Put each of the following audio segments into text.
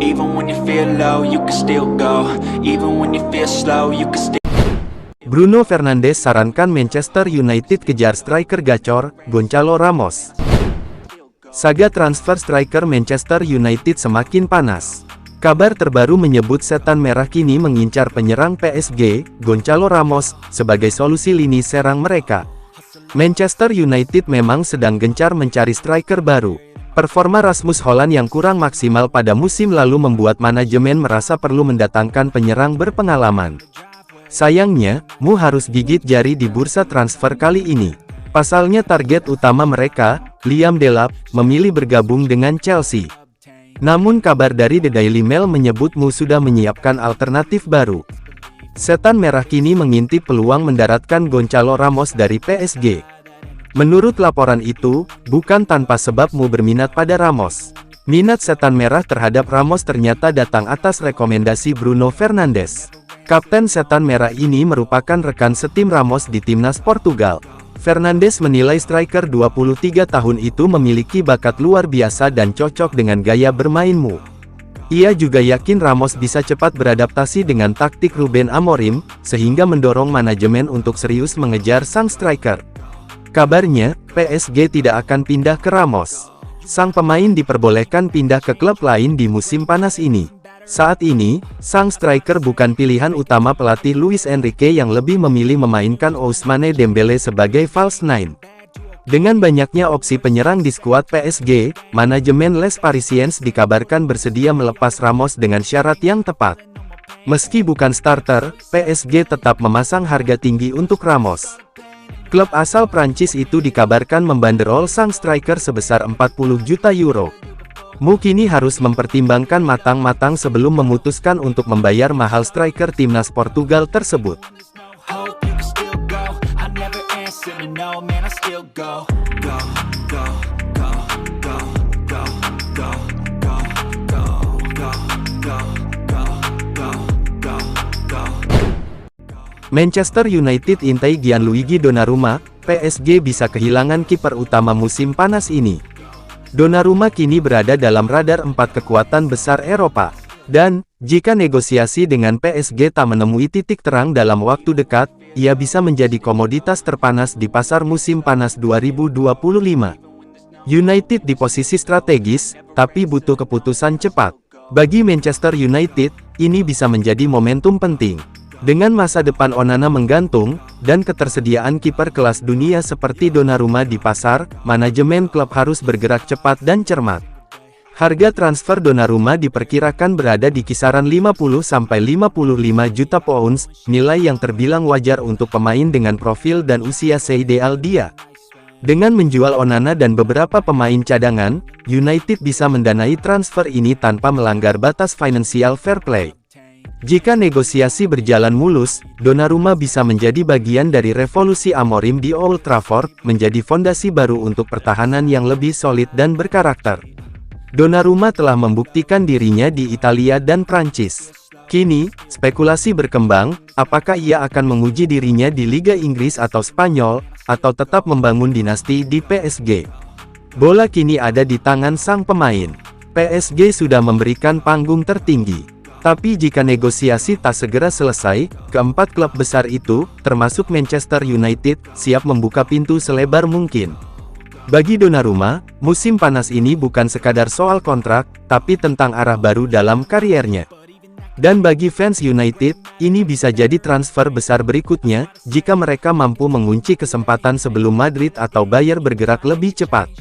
Even when you feel low, you can still go. Even when you feel slow, you can still. Bruno Fernandes sarankan Manchester United kejar striker gacor, Gonçalo Ramos. Saga transfer striker Manchester United semakin panas. Kabar terbaru menyebut setan merah kini mengincar penyerang PSG, Gonçalo Ramos, sebagai solusi lini serang mereka. Manchester United memang sedang gencar mencari striker baru. Performa Rasmus Hojlund yang kurang maksimal pada musim lalu membuat manajemen merasa perlu mendatangkan penyerang berpengalaman. Sayangnya, Mu harus gigit jari di bursa transfer kali ini. Pasalnya target utama mereka, Liam Delap, memilih bergabung dengan Chelsea. Namun kabar dari The Daily Mail menyebut Mu sudah menyiapkan alternatif baru. Setan merah kini mengintip peluang mendaratkan Gonçalo Ramos dari PSG. Menurut laporan itu, bukan tanpa sebab Mu berminat pada Ramos. Minat setan merah terhadap Ramos ternyata datang atas rekomendasi Bruno Fernandes. Kapten setan merah ini merupakan rekan setim Ramos di timnas Portugal. Fernandes menilai striker 23 tahun itu memiliki bakat luar biasa dan cocok dengan gaya bermain Mu. Ia juga yakin Ramos bisa cepat beradaptasi dengan taktik Ruben Amorim, sehingga mendorong manajemen untuk serius mengejar sang striker. Kabarnya, PSG tidak akan pindah ke Ramos. Sang pemain diperbolehkan pindah ke klub lain di musim panas ini. Saat ini, sang striker bukan pilihan utama pelatih Luis Enrique yang lebih memilih memainkan Ousmane Dembele sebagai false nine. Dengan banyaknya opsi penyerang di skuad PSG, manajemen Les Parisiens dikabarkan bersedia melepas Ramos dengan syarat yang tepat. Meski bukan starter, PSG tetap memasang harga tinggi untuk Ramos. Klub asal Prancis itu dikabarkan membanderol sang striker sebesar 40 juta euro. Mu kini harus mempertimbangkan matang-matang sebelum memutuskan untuk membayar mahal striker timnas Portugal tersebut. Manchester United intai Gianluigi Donnarumma, PSG bisa kehilangan kiper utama musim panas ini. Donnarumma kini berada dalam radar 4 kekuatan besar Eropa. Dan, jika negosiasi dengan PSG tak menemui titik terang dalam waktu dekat, ia bisa menjadi komoditas terpanas di pasar musim panas 2025. United di posisi strategis, tapi butuh keputusan cepat. Bagi Manchester United, ini bisa menjadi momentum penting. Dengan masa depan Onana menggantung, dan ketersediaan kiper kelas dunia seperti Donnarumma di pasar, manajemen klub harus bergerak cepat dan cermat. Harga transfer Donnarumma diperkirakan berada di kisaran 50-55 juta pounds, nilai yang terbilang wajar untuk pemain dengan profil dan usia seideal dia. Dengan menjual Onana dan beberapa pemain cadangan, United bisa mendanai transfer ini tanpa melanggar batas financial fair play. Jika negosiasi berjalan mulus, Donnarumma bisa menjadi bagian dari revolusi Amorim di Old Trafford, menjadi fondasi baru untuk pertahanan yang lebih solid dan berkarakter. Donnarumma telah membuktikan dirinya di Italia dan Prancis. Kini, spekulasi berkembang, apakah ia akan menguji dirinya di Liga Inggris atau Spanyol, atau tetap membangun dinasti di PSG. Bola kini ada di tangan sang pemain. PSG sudah memberikan panggung tertinggi. Tapi jika negosiasi tak segera selesai, keempat klub besar itu, termasuk Manchester United, siap membuka pintu selebar mungkin. Bagi Donnarumma, musim panas ini bukan sekadar soal kontrak, tapi tentang arah baru dalam kariernya. Dan bagi fans United, ini bisa jadi transfer besar berikutnya, jika mereka mampu mengunci kesempatan sebelum Madrid atau Bayern bergerak lebih cepat.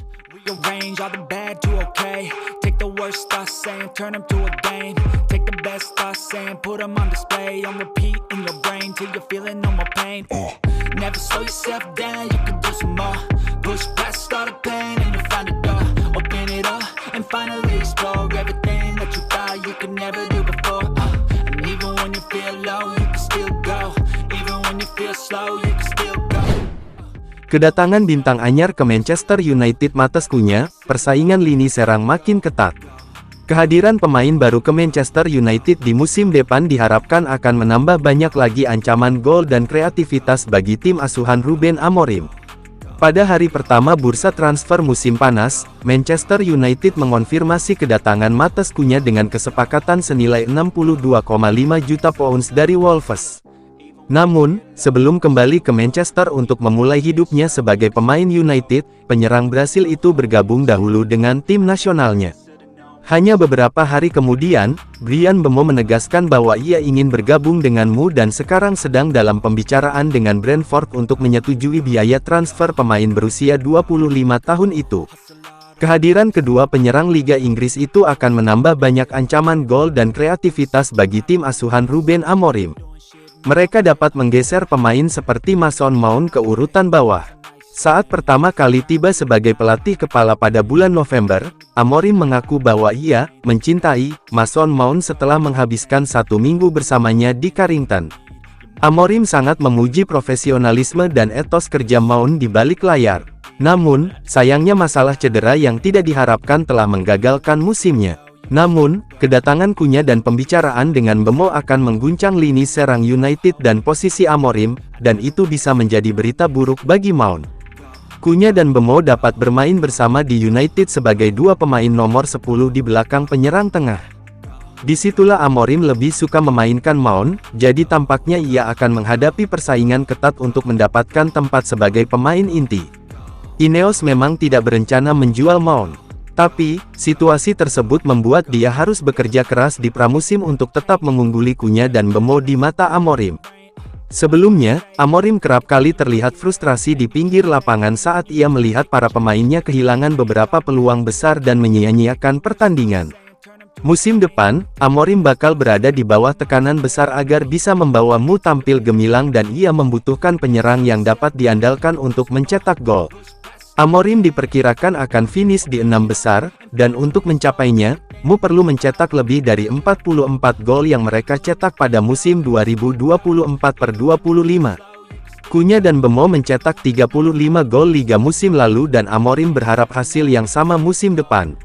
Best thoughts saying, put them on display, on repeat in your brain till you're feeling no more pain. Never slow yourself down, you can do some more. Push past all the pain and you'll find a door. Open it up and finally explore everything that you thought you could never do before. And even when you feel low, you can still go. Even when you feel slow, you can still go. Kedatangan bintang anyar ke Manchester United Mateskunya, persaingan lini serang makin ketat. Kehadiran pemain baru ke Manchester United di musim depan diharapkan akan menambah banyak lagi ancaman gol dan kreativitas bagi tim asuhan Ruben Amorim. Pada hari pertama bursa transfer musim panas, Manchester United mengonfirmasi kedatangan Matheus Cunha dengan kesepakatan senilai 62,5 juta pounds dari Wolves. Namun, sebelum kembali ke Manchester untuk memulai hidupnya sebagai pemain United, penyerang Brasil itu bergabung dahulu dengan tim nasionalnya. Hanya beberapa hari kemudian, Bryan Mbeumo menegaskan bahwa ia ingin bergabung denganmu dan sekarang sedang dalam pembicaraan dengan Brentford untuk menyetujui biaya transfer pemain berusia 25 tahun itu. Kehadiran kedua penyerang Liga Inggris itu akan menambah banyak ancaman gol dan kreativitas bagi tim asuhan Ruben Amorim. Mereka dapat menggeser pemain seperti Mason Mount ke urutan bawah. Saat pertama kali tiba sebagai pelatih kepala pada bulan November, Amorim mengaku bahwa ia mencintai Mason Mount setelah menghabiskan 1 minggu bersamanya di Carrington. Amorim sangat memuji profesionalisme dan etos kerja Mount di balik layar. Namun, sayangnya masalah cedera yang tidak diharapkan telah menggagalkan musimnya. Namun, kedatangan Cunha dan pembicaraan dengan Mbeumo akan mengguncang lini serang United dan posisi Amorim, dan itu bisa menjadi berita buruk bagi Mount. Cunha dan Mbeumo dapat bermain bersama di United sebagai dua pemain nomor 10 di belakang penyerang tengah. Disitulah Amorim lebih suka memainkan Mount, jadi tampaknya ia akan menghadapi persaingan ketat untuk mendapatkan tempat sebagai pemain inti. Ineos memang tidak berencana menjual Mount. Tapi, situasi tersebut membuat dia harus bekerja keras di pramusim untuk tetap mengungguli Cunha dan Mbeumo di mata Amorim. Sebelumnya, Amorim kerap kali terlihat frustrasi di pinggir lapangan saat ia melihat para pemainnya kehilangan beberapa peluang besar dan menyia-nyiakan pertandingan. Musim depan, Amorim bakal berada di bawah tekanan besar agar bisa membawa Mu tampil gemilang dan ia membutuhkan penyerang yang dapat diandalkan untuk mencetak gol. Amorim diperkirakan akan finish di 6 besar, dan untuk mencapainya, Mu perlu mencetak lebih dari 44 gol yang mereka cetak pada musim 2024/25. Cunha dan Mbeumo mencetak 35 gol Liga musim lalu dan Amorim berharap hasil yang sama musim depan.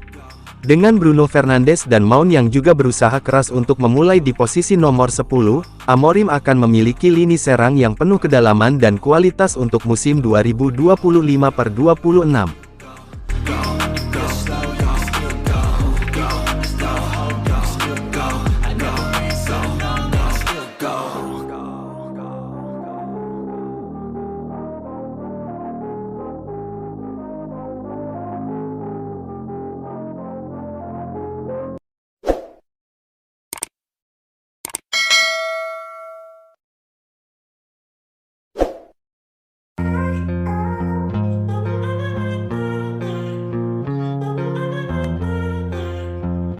Dengan Bruno Fernandes dan Mount yang juga berusaha keras untuk memulai di posisi nomor 10, Amorim akan memiliki lini serang yang penuh kedalaman dan kualitas untuk musim 2025/26.